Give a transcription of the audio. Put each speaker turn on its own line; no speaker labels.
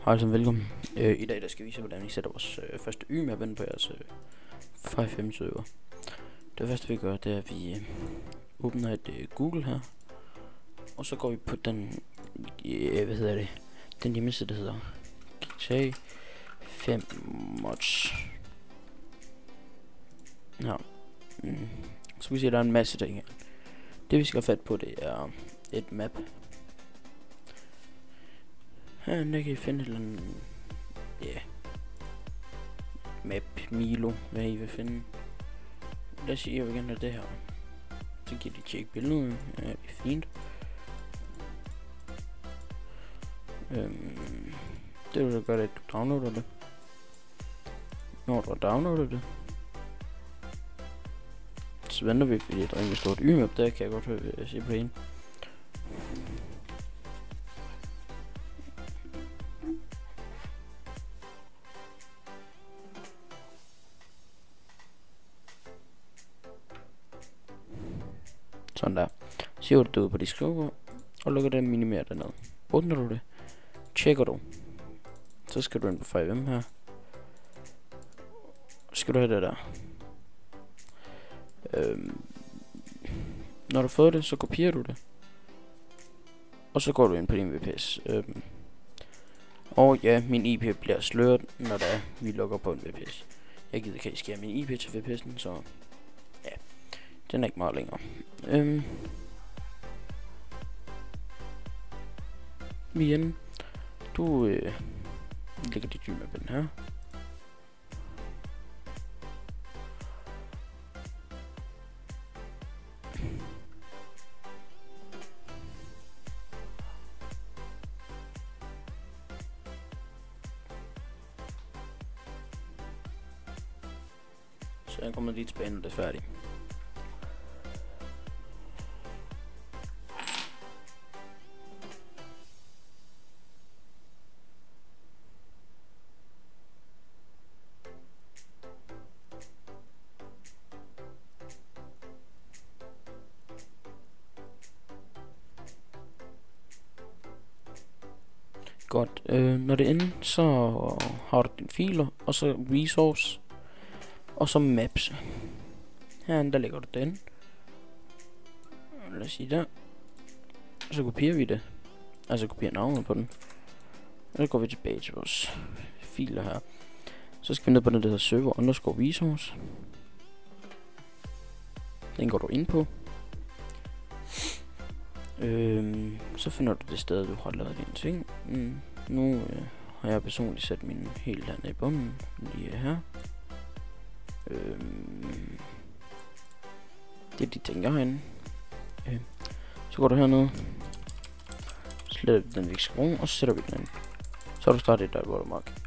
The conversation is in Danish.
Hej og velkommen. I dag der skal vi vise, hvordan vi sætter vores første YMap ind på jeres 5 server. Det første vi gør, det er, at vi åbner et Google her. Og så går vi på den, den hjemmeside, der hedder GTA 5 Mods. Ja. Så vi se, at der er en masse ting her. Det vi skal have fat på, det er et map. Her kan I finde et eller andet, map Milo, hvad I vil finde. Lad os sige, at jeg vil gerne have det her. Så giver de tjekke billedet. Ja, det er fint. Det vil gøre, at du downloader det. Når du har downloadet det, så venter vi, fordi der er en stort YMap, der kan jeg godt høre, hvad jeg siger på en. Sådan der. Så hiver du det ud på de skriver, og lukker det minimere derned. Åbner du det, tjekker du. Så skal du ind på 5M her. Så skal du have det der. Når du har fået det, så kopierer du det. Og så går du ind på din VPS. Og ja, min IP bliver sløret, når der vi logger på en VPS. Jeg gider ikke skære min IP til VPS'en, så ja, den er ikke meget længere. Igen, du lægger dit YMap ind her. Så jeg kommer lige tilbage, når det er færdigt. Godt, når det er inde, så har du dine filer, og så resource, og så maps. Herinde, der lægger du den. Lad os sige der. Og så kopierer vi det. Altså kopierer navnet på den. Og så går vi tilbage til vores filer her. Så skal vi ned på den, der hedder server underscore resource. Den går du ind på. Så finder du det sted, du har lavet dine ting. Nu har jeg personligt sat min helt hernede i bunden. Lige her. Det er de ting, jeg har herinde. Så går du hernede. Sletter den væk skrue, og så sætter vi den ind. Så har du startet et watermark.